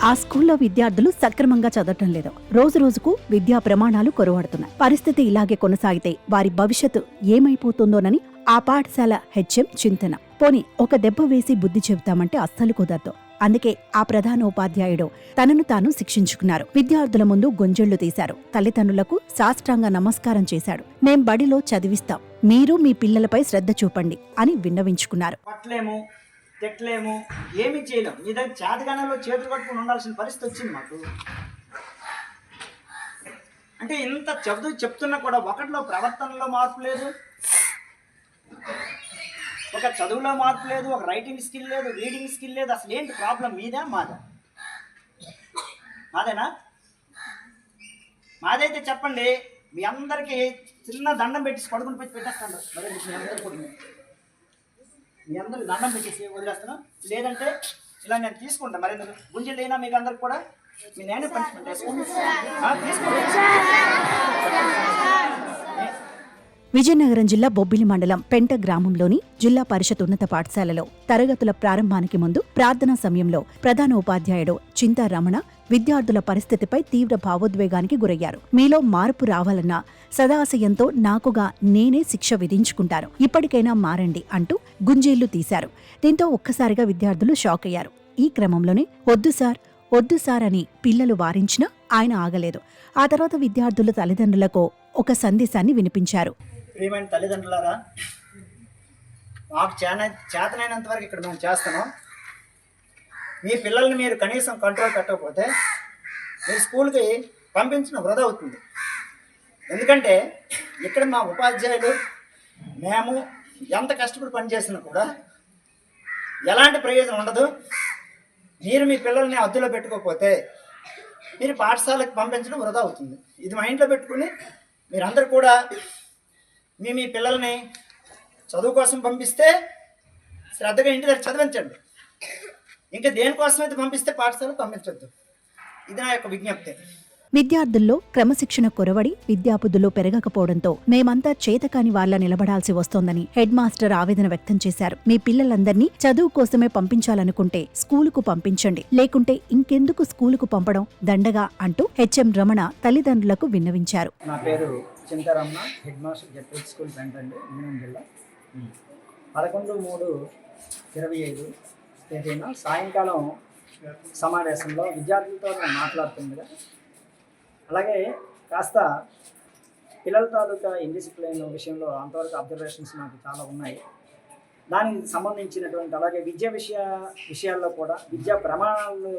ఆ స్కూల్లో విద్యార్థులు సక్రమంగా చదవటం లేదు. రోజు రోజుకు విద్యా ప్రమాణాలు కొరవడుతున్నాయి. పరిస్థితి ఇలాగే కొనసాగితే వారి భవిష్యత్తు ఏమైపోతుందోనని ఆ పాఠశాల హెచ్ఎం చింతన. పోని ఒక దెబ్బ వేసి బుద్ధి చెబుతామంటే అస్సలు కుదరదు. అందుకే ఆ ప్రధానోపాధ్యాయుడు తనను తాను శిక్షించుకున్నారు. విద్యార్థుల ముందు గొంజెళ్లు తీశారు. తల్లిదండ్రులకు సాష్టాంగ నమస్కారం చేశాడు. మేం బడిలో చదివిస్తాం, మీరు మీ పిల్లలపై శ్రద్ధ చూపండి అని విన్నవించుకున్నారు. తిట్టలేము, ఏమీ చేయలేము. మీ దగ్గర చేతగానంలో చేతులు కట్టుకుని ఉండాల్సిన పరిస్థితి వచ్చింది మాకు. అంటే ఇంత చెప్తున్నా కూడా ఒకటిలో ప్రవర్తనలో మార్పు లేదు, ఒక చదువులో మార్పు లేదు, ఒక రైటింగ్ స్కిల్ లేదు, రీడింగ్ స్కిల్ లేదు. అసలు ఏంటి ప్రాబ్లం? మీదా మాదేనా? మాదైతే చెప్పండి. మీ అందరికీ చిన్న దండం పెట్టి పడుకుని పెట్టేస్తాను. మరి మీ అందరికి దండం పెట్టేసి వదిలేస్తాను. లేదంటే ఇలా నేను తీసుకుంటాను. మరి గుంజలు అయినా మీకు అందరికి కూడా మీ నేనే పనిష్మెంట్ విజయనగరం జిల్లా బొబ్బిలి మండలం పెంట గ్రామంలోని జిల్లా పరిషత్ ఉన్నత పాఠశాలలో తరగతుల ప్రారంభానికి ముందు ప్రార్థనా సమయంలో ప్రధానోపాధ్యాయుడు చింతా రమణ విద్యార్థుల పరిస్థితిపై తీవ్ర భావోద్వేగానికి గురయ్యారు. మీలో మార్పు రావాలన్న సదాశయంతో నాకుగా నేనే శిక్ష విధించుకుంటాను, ఇప్పటికైనా మారండి అంటూ గుంజీళ్లు తీశారు. దీంతో ఒక్కసారిగా విద్యార్థులు షాక్ అయ్యారు. ఈ క్రమంలోనే వద్దు సార్ అని పిల్లలు వారించినా ఆయన ఆగలేదు. ఆ తర్వాత విద్యార్థుల తల్లిదండ్రులకు ఒక సందేశాన్ని వినిపించారు. ప్రియమైన తల్లిదండ్రులారా, మాకు చేతనైనంత వరకు ఇక్కడ మేము చేస్తాము. మీ పిల్లల్ని మీరు కనీసం కంట్రోల్ పెట్టకపోతే మీరు స్కూల్కి పంపించడం వృధా అవుతుంది. ఎందుకంటే ఇక్కడ మా ఉపాధ్యాయులు మేము ఎంత కష్టపడి పనిచేసినా కూడా ఎలాంటి ప్రయోజనం ఉండదు. మీరు మీ పిల్లల్ని అద్దులో పెట్టుకోకపోతే మీరు పాఠశాలకు పంపించడం వృధా అవుతుంది. ఇది మైండ్లో పెట్టుకుని మీరందరూ కూడా మీ పిల్లల్ని చదువు కోసం పంపిస్తే శ్రద్ధగా ఇంటి దగ్గర చదివించండి. ఇంకా దేనికోసం అయితే పంపిస్తే పాఠశాలకు పంపించొద్దు. ఇది నా యొక్క విజ్ఞప్తి. విద్యార్థుల్లో క్రమశిక్షణ కొరవడి విద్యాబుద్ధులు పెరగకపోవడంతో మేమంతా చేతకాని వాళ్ళ నిలబడాల్సి వస్తోందని హెడ్ మాస్టర్ ఆవేదన వ్యక్తం చేశారు. మీ పిల్లలందర్నీ చదువు కోసమే పంపించాలనుకుంటే స్కూలుకు పంపించండి, లేకుంటే ఇంకెందుకు స్కూలుకు పంపడం దండగా అంటూ హెచ్ఎం రమణ తల్లిదండ్రులకు విన్నవించారు. నా పేరు చింతారమణ, హెడ్ మాస్టర్ జెడ్పీ స్కూల్ పెంట అండి, విజయనగరం జిల్లా. 11/3/25 తేదీన సాయంకాలం సమావేశంలో విద్యార్థులతో నేను మాట్లాడుతుండగా, అలాగే కాస్త పిల్లల తాలూకా ఇండిసిప్లిన్ విషయంలో అంతవరకు అబ్జర్వేషన్స్ నాకు చాలా ఉన్నాయి. దానికి సంబంధించినటువంటి అలాగే విద్యా విషయాల్లో కూడా విద్యా ప్రమాణాలు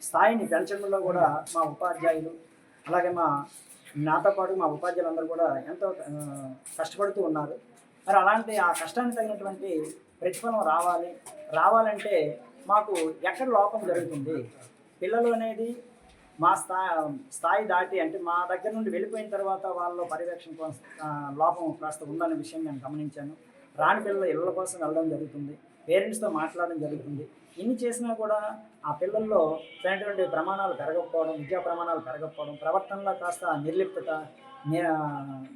స్థాయిని పెంచడంలో కూడా మా ఉపాధ్యాయులు అలాగే నాతో పాటు మా ఉపాధ్యాయులందరూ కూడా ఎంతో కష్టపడుతూ ఉన్నారు. మరి అలాంటి ఆ కష్టానికి తగినటువంటి ప్రతిఫలం రావాలంటే మాకు ఎక్కడ లోపం జరుగుతుంది? పిల్లలు అనేది మా స్థాయి దాటి అంటే మా దగ్గర నుండి వెళ్ళిపోయిన తర్వాత వాళ్ళలో పర్యవేక్షణ లోపం కాస్త ఉందనే విషయం నేను గమనించాను. రాని పిల్లలు ఇళ్ళ కోసం వెళ్ళడం జరుగుతుంది, పేరెంట్స్తో మాట్లాడడం జరుగుతుంది. ఇన్ని చేసినా కూడా ఆ పిల్లల్లో సరైనటువంటి ప్రమాణాలు పెరగకపోవడం, విద్యా ప్రమాణాలు పెరగకపోవడం, ప్రవర్తనలో కాస్త నిర్లిప్తత,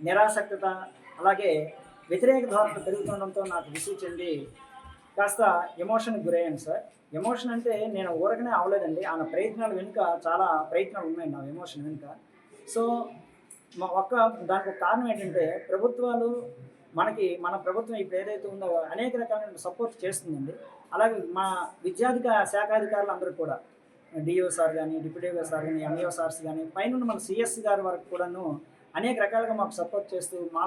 నిరాసక్తత, అలాగే వ్యతిరేక ధోరణి పెరుగుతుండడంతో నాకు విసుగు చెంది కాస్త ఎమోషన్కి గురయ్యాను సార్. ఎమోషన్ అంటే నేను ఊరకనే అవ్వలేదండి. ఆయన ప్రయత్నాలు వెనుక చాలా ప్రయత్నాలు ఉన్నాయండి నా ఎమోషన్ వెనుక. సో దానికి ఒక కారణం ఏంటంటే ప్రభుత్వాలు మన ప్రభుత్వం ఇప్పుడు ఏదైతే ఉందో అనేక రకాలైన సపోర్ట్ చేస్తుందండి. అలాగే మా శాఖాధికారులు అందరూ కూడా డిఓ సార్ కానీ, డిప్యూటీ సార్ కానీ, ఎంఈఓ సార్స్ కానీ, పైన మన సిఎస్ గారి వరకు కూడాను అనేక రకాలుగా మాకు సపోర్ట్ చేస్తూ మా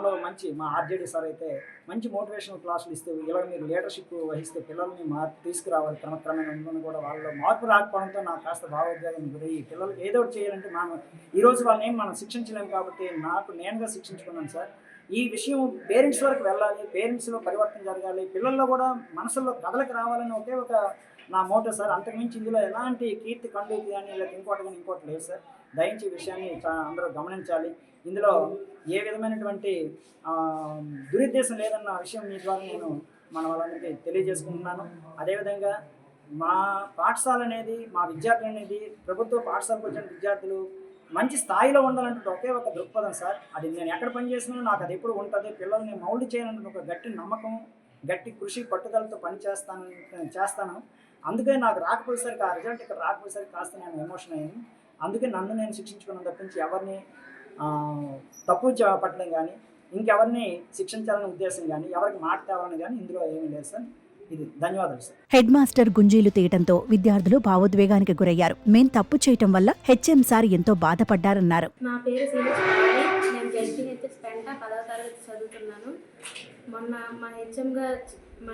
ఆర్జేడీ సార్ అయితే మంచి మోటివేషనల్ క్లాసులు ఇస్తూ ఇలా మీరు లీడర్షిప్ వహిస్తూ పిల్లల్ని తీసుకురావాలి క్రమక్రమేణా కూడా వాళ్ళలో మార్పు రాకపోవడంతో నాకు కాస్త భావోద్వేగం గురయ్యి పిల్లలకి ఏదో ఒకటి చేయాలంటే ఈరోజు వాళ్ళని మనం శిక్షించలేము కాబట్టి నాకు నేనుగా శిక్షించుకున్నాను సార్. ఈ విషయం పేరెంట్స్ వరకు వెళ్ళాలి, పేరెంట్స్లో పరివర్తన జరగాలి, పిల్లల్లో కూడా మనసుల్లో కథలకు రావాలని ఒకే ఒక నా మోటో సార్. అంతకుమించి ఇందులో ఎలాంటి కీర్తి కండూతి కానీ లేకపోతే ఇంకోటి లేదు సార్. దయించి విషయాన్ని అందరూ గమనించాలి. ఇందులో ఏ విధమైనటువంటి దురుద్దేశం లేదన్న విషయం మీ ద్వారా నేను మన వాళ్ళందరికీ తెలియజేసుకుంటున్నాను. అదేవిధంగా మా పాఠశాల అనేది, మా విద్యార్థులు అనేది, ప్రభుత్వ పాఠశాలకు వచ్చిన విద్యార్థులు మంచి స్థాయిలో ఉండాలంటే ఒకే ఒక దృక్పథం సార్. అది నేను ఎక్కడ పనిచేసినా నాకు అది ఎప్పుడు ఉంటుంది. పిల్లల్ని మౌల్డ్ చేయాలంటే ఒక గట్టి నమ్మకం, గట్టి కృషి, పట్టుదలతో చేస్తాను. అందుకే నాకు రాకపోయేసరికి ఆ రిజల్ట్ ఇక్కడ రాకపోయేసరికి కాస్త నేను ఎమోషన్ అయ్యాను. అందుకే నన్ను నేను శిక్షించుకున్నాను తప్పించి ఎవరిని తప్పు పట్టడం కానీ, ఇంకెవరిని శిక్షించాలనే ఉద్దేశం కానీ, ఎవరికి మాట తేవాలని కానీ ఇందులో ఏమీ లేదు సార్. ఇది ధన్యవాదాలు సార్. హెడ్ మాస్టర్ గుంజీలు తీయటంతో విద్యార్థులు భావోద్వేగానికి గురయ్యారు. మేం తప్పు చేయటం వల్ల హెచ్ఎం సార్ ఎంతో బాధపడ్డారన్నారు. నా పేరు శ్రీలక్ష్మి. నేను జెడ్పీహెచ్ఎస్ పెంట 10వ తరగతి చదువుతున్నాను. మొన్న మా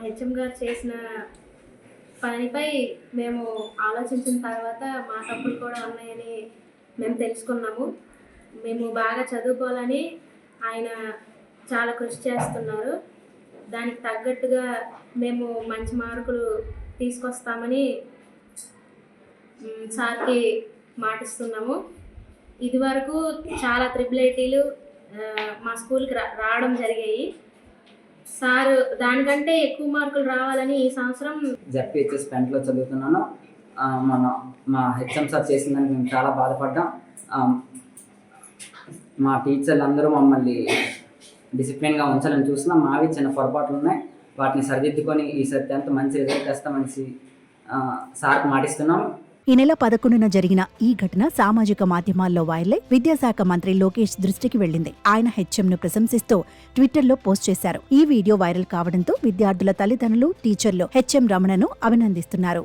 హెచ్ఎం గారు చేసిన పనిపై మేము ఆలోచించిన తర్వాత మా తప్పులు కూడా ఉన్నాయని మేము తెలుసుకున్నాము. మేము బాగా చదువుకోవాలని ఆయన చాలా కృషి చేస్తున్నారు. దానికి తగ్గట్టుగా మేము మంచి మార్కులు తీసుకొస్తామని సార్కి మాటిస్తున్నాము. ఇదివరకు చాలా త్రిబుల్ ఐటీలు మా స్కూల్కి రావడం జరిగాయి. సార్ దానికంటే ఎక్కువ మార్కులు రావాలని ఈ సంవత్సరం జెడ్పీహెచ్ఎస్ పెంటలో చదువుతున్నాను. మా హెచ్ఎం సార్ చేసిన దానికి మేము చాలా బాధపడ్డాం. మా టీచర్లు అందరూ మమ్మల్ని డిసిప్లిన్గా ఉంచాలని చూస్తున్నాం. మావి చిన్న పొరపాట్లు ఉన్నాయి, వాటిని సరిదిద్దుకొని ఈసారి 10th మంచి రిజల్ట్ తెస్తామని సార్కి మాటిస్తున్నాం. ఈ నెల 11న జరిగిన ఈ ఘటన సామాజిక మాధ్యమాల్లో వైరలై విద్యాశాఖ మంత్రి లోకేష్ దృష్టికి వెళ్లింది. ఆయన హెచ్ఎంను ప్రశంసిస్తూ ట్విట్టర్లో పోస్ట్ చేశారు. ఈ వీడియో వైరల్ కావడంతో విద్యార్థుల తల్లిదండ్రులు, టీచర్లు హెచ్ఎం రమణను అభినందిస్తున్నారు.